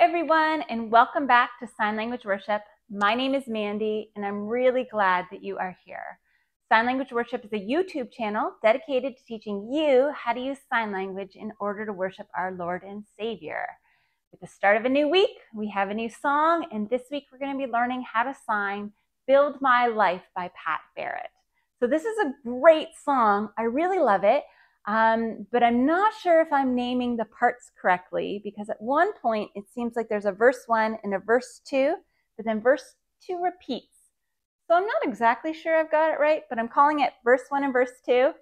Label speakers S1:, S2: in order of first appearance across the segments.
S1: everyone, and welcome back to Sign Language Worship. My name is Mandy, and I'm really glad that you are here. Sign Language Worship is a YouTube channel dedicated to teaching you how to use sign language in order to worship our Lord and Savior. With the start of a new week, we have a new song, and this week we're going to be learning how to sign Build My Life by Pat Barrett. So this is a great song. I really love it. But I'm not sure if I'm naming the parts correctly, because at one point it seems like there's a verse 1 and a verse 2, but then verse 2 repeats. So I'm not exactly sure I've got it right, but I'm calling it verse 1 and verse 2,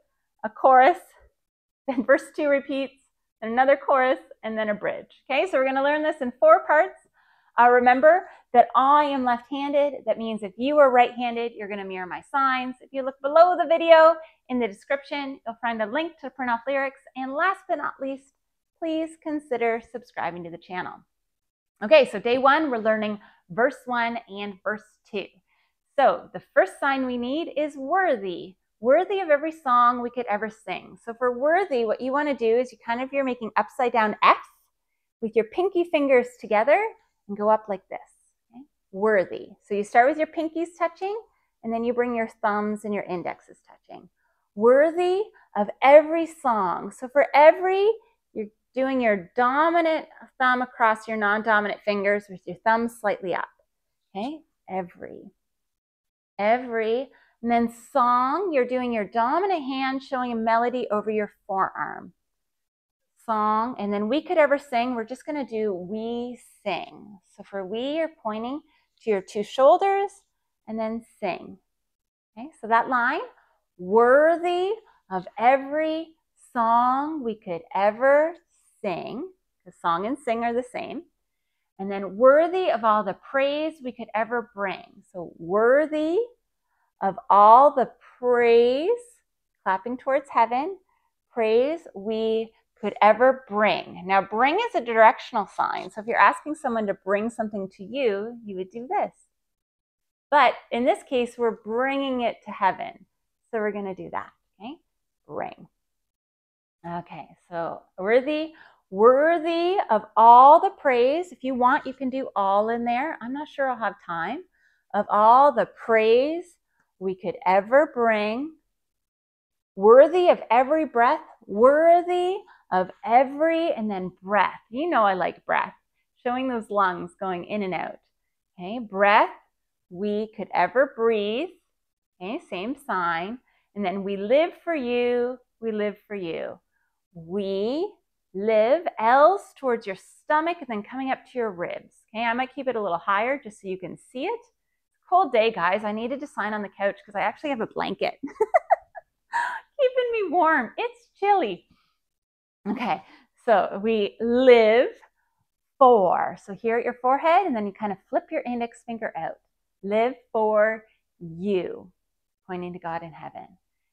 S1: a chorus, then verse 2 repeats, and another chorus, and then a bridge. Okay, so we're going to learn this in 4 parts. Remember that I am left-handed. That means if you are right-handed, you're going to mirror my signs. If you look below the video in the description, you'll find a link to print off lyrics. And last but not least, please consider subscribing to the channel. Okay, so day 1, we're learning verse 1 and verse 2. So the first sign we need is worthy. Worthy of every song we could ever sing. So for worthy, what you want to do is you're making upside down F with your pinky fingers together and go up like this. Okay? Worthy. So you start with your pinkies touching, and then you bring your thumbs and your indexes touching. Worthy of every song. So for every, you're doing your dominant thumb across your non-dominant fingers with your thumbs slightly up. Okay? Every. And then song, you're doing your dominant hand showing a melody over your forearm. Song, and then we could ever sing, we're just going to do we sing. So for we, you're pointing to your 2 shoulders and then sing. Okay, so that line, worthy of every song we could ever sing, because song and sing are the same. And then worthy of all the praise we could ever bring. So worthy of all the praise, clapping towards heaven, praise we could ever bring. Now, bring is a directional sign. So if you're asking someone to bring something to you, you would do this. But in this case, we're bringing it to heaven. So we're going to do that. Okay? Bring. Okay, so worthy of all the praise. If you want, you can do all in there. I'm not sure I'll have time. Of all the praise we could ever bring. Worthy of every breath. Worthy of every, and then breath. You know I like breath. Showing those lungs going in and out. Okay, breath we could ever breathe. Okay, same sign. And then we live for you, we live for you. We live, L's towards your stomach and then coming up to your ribs. Okay, I might keep it a little higher just so you can see it. It's a cold day, guys. I needed to sign on the couch because I actually have a blanket. Keeping me warm. It's chilly. Okay, so we live for. So here at your forehead, and then you kind of flip your index finger out. Live for you, pointing to God in heaven.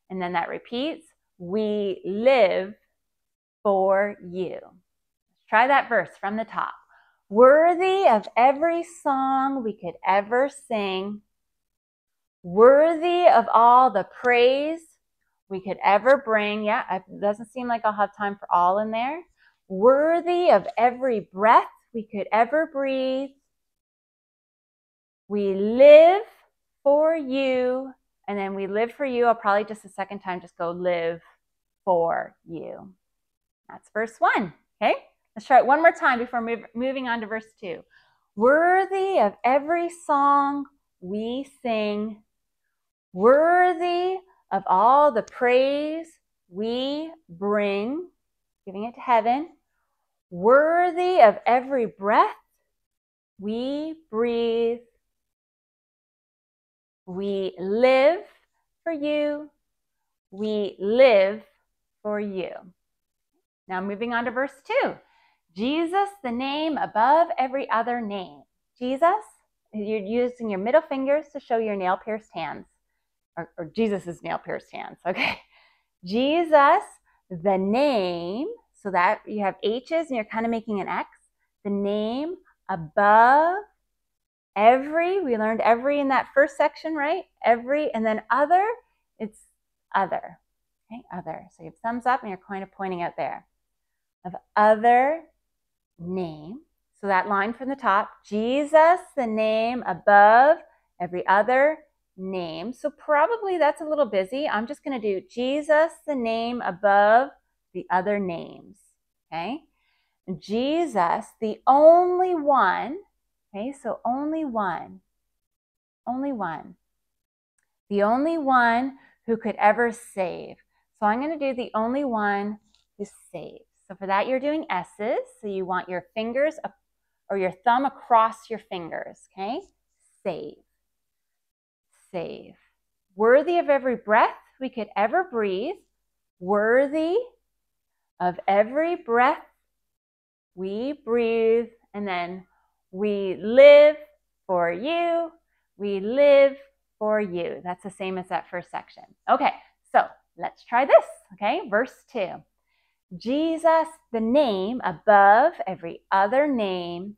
S1: And then that repeats, we live for you. Let's try that verse from the top. Worthy of every song we could ever sing. Worthy of all the praise we could ever bring. Yeah, it doesn't seem like I'll have time for all in there. Worthy of every breath we could ever breathe. We live for you. And then we live for you. I'll probably just a second time just go live for you. That's verse 1. Okay, let's try it one more time before moving on to verse 2. Worthy of every song we sing. Worthy of all the praise we bring, giving it to heaven. Worthy of every breath we breathe. We live for you. We live for you. Now moving on to verse 2. Jesus, the name above every other name. Jesus, you're using your middle fingers to show your nail-pierced hands. Or Jesus's nail-pierced hands, okay? Jesus, the name, so that you have H's and you're kind of making an X. The name above every, we learned every in that first section, right? Every, and then other, it's other, okay? Other. So you have thumbs up and you're kind of pointing out there. Of other name. So that line from the top, Jesus, the name above every other name. So probably that's a little busy. I'm just going to do Jesus, the name above the other names. Okay. Jesus, the only one. Okay. So only one. Only one. The only one who could ever save. So I'm going to do the only one who saves. So for that, you're doing S's. So you want your fingers up or your thumb across your fingers, okay? Save. Save. Worthy of every breath we could ever breathe. Worthy of every breath we breathe. And then we live for you. We live for you. That's the same as that first section. Okay, so let's try this, okay? Verse 2. Jesus, the name above every other name.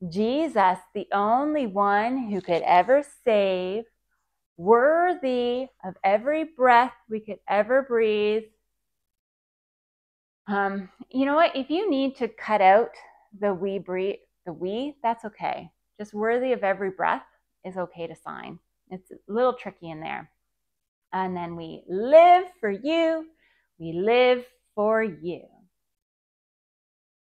S1: Jesus, the only one who could ever save, worthy of every breath we could ever breathe. You know what? If you need to cut out the we breathe, that's okay. Just worthy of every breath is okay to sign. It's a little tricky in there. And then we live for you. We live for you.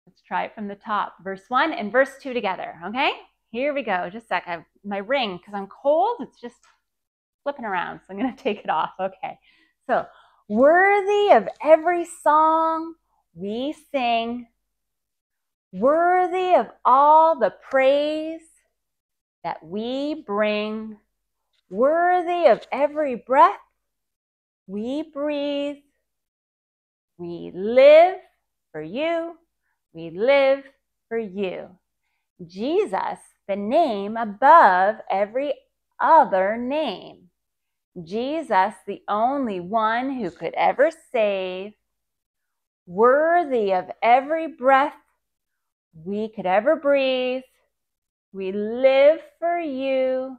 S1: Let's try it from the top. Verse 1 and verse 2 together, okay? Here we go. Just a sec. I have my ring, because I'm cold, it's just flipping around, so I'm going to take it off. Okay. So, worthy of every song we sing, worthy of all the praise that we bring, worthy of every breath we breathe, we live for you. We live for you. Jesus, the name above every other name. Jesus, the only one who could ever save, worthy of every breath we could ever breathe. We live for you.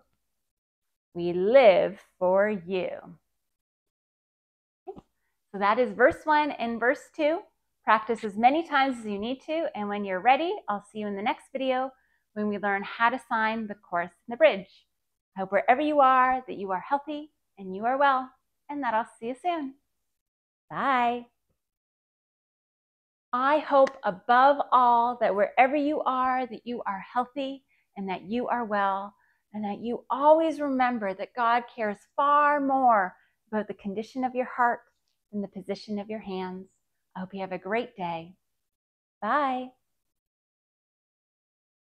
S1: We live for you. So that is verse 1 and verse 2. Practice as many times as you need to, and when you're ready, I'll see you in the next video when we learn how to sign the chorus and the bridge. I hope wherever you are that you are healthy and you are well, and that I'll see you soon. Bye. I hope above all that wherever you are healthy and that you are well, and that you always remember that God cares far more about the condition of your heart than the position of your hands. I hope you have a great day. Bye.